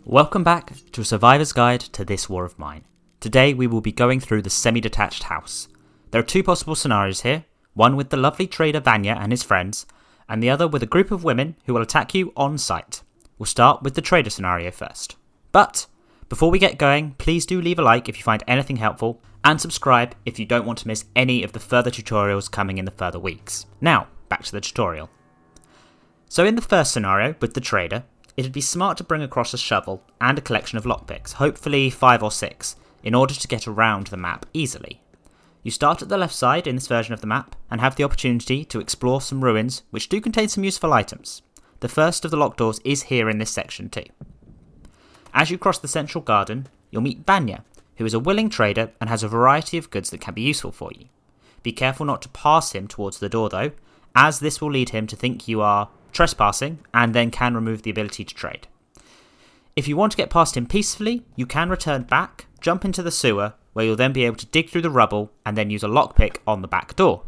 Welcome back to a survivor's guide to this war of mine. Today we will be going through the semi-detached house. There are two possible scenarios here, one with the lovely trader Vanya and his friends, and the other with a group of women who will attack you on sight. We'll start with the trader scenario first. But before we get going, please do leave a like if you find anything helpful, and subscribe if you don't want to miss any of the further tutorials coming in the further weeks. Now, back to the tutorial. So in the first scenario, with the trader, it'd be smart to bring across a shovel and a collection of lockpicks, hopefully 5 or 6, in order to get around the map easily. You start at the left side in this version of the map, and have the opportunity to explore some ruins which do contain some useful items. The first of the locked doors is here in this section too. As you cross the central garden, you'll meet Vanya, who is a willing trader and has a variety of goods that can be useful for you. Be careful not to pass him towards the door though, as this will lead him to think you are trespassing and then can remove the ability to trade. If you want to get past him peacefully, you can return back, jump into the sewer, where you'll then be able to dig through the rubble and then use a lockpick on the back door.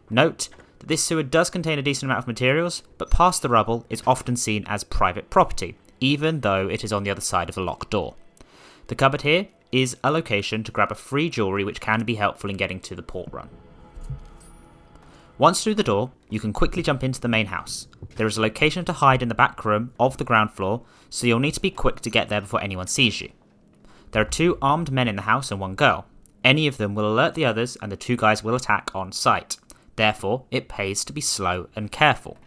Note that this sewer does contain a decent amount of materials, but past the rubble is often seen as private property, even though it is on the other side of the locked door. The cupboard here is a location to grab a free jewellery which can be helpful in getting to the port run. Once through the door, you can quickly jump into the main house. There is a location to hide in the back room of the ground floor, so you'll need to be quick to get there before anyone sees you. There are 2 armed men in the house and 1 girl. Any of them will alert the others and the 2 guys will attack on sight. Therefore, it pays to be slow and careful.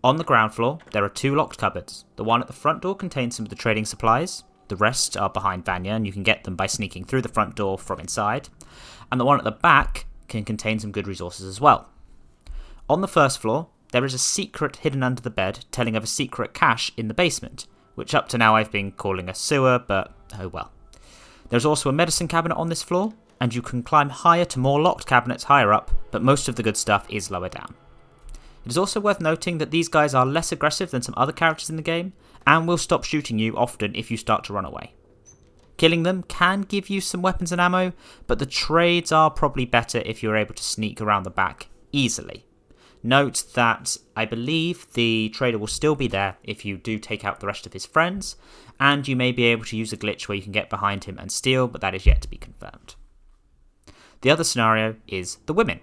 On the ground floor, there are 2 locked cupboards. The one at the front door contains some of the trading supplies. The rest are behind Vanya and you can get them by sneaking through the front door from inside. And the one at the back can contain some good resources as well. On the first floor, there is a secret hidden under the bed telling of a secret cache in the basement, which up to now I've been calling a sewer, but oh well. There's also a medicine cabinet on this floor, and you can climb higher to more locked cabinets higher up, but most of the good stuff is lower down. It is also worth noting that these guys are less aggressive than some other characters in the game, and will stop shooting you often if you start to run away. Killing them can give you some weapons and ammo, but the trades are probably better if you're able to sneak around the back easily. Note that I believe the trader will still be there if you do take out the rest of his friends, and you may be able to use a glitch where you can get behind him and steal, but that is yet to be confirmed. The other scenario is the women.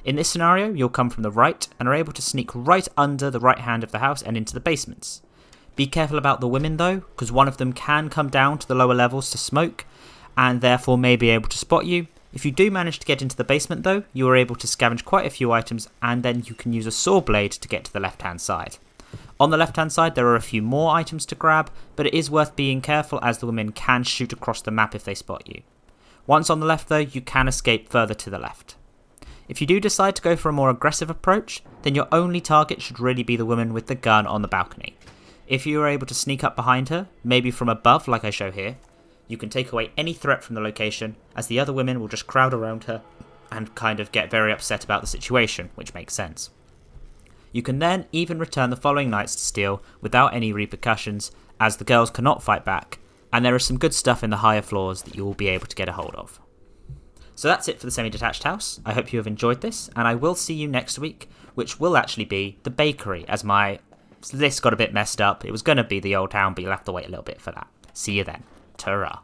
In this scenario, you'll come from the right and are able to sneak right under the right hand of the house and into the basements. Be careful about the women though, because one of them can come down to the lower levels to smoke, and therefore may be able to spot you. If you do manage to get into the basement though, you are able to scavenge quite a few items, and then you can use a saw blade to get to the left hand side. On the left hand side there are a few more items to grab, but it is worth being careful as the women can shoot across the map if they spot you. Once on the left though, you can escape further to the left. If you do decide to go for a more aggressive approach, then your only target should really be the woman with the gun on the balcony. If you are able to sneak up behind her, maybe from above like I show here, you can take away any threat from the location, as the other women will just crowd around her and kind of get very upset about the situation, which makes sense. You can then even return the following nights to steal without any repercussions, as the girls cannot fight back, and there is some good stuff in the higher floors that you will be able to get a hold of. So that's it for the semi-detached house. I hope you have enjoyed this, and I will see you next week, which will actually be the bakery, as my list got a bit messed up. It was going to be the old town, but you'll have to wait a little bit for that. See you then. Ta-ra.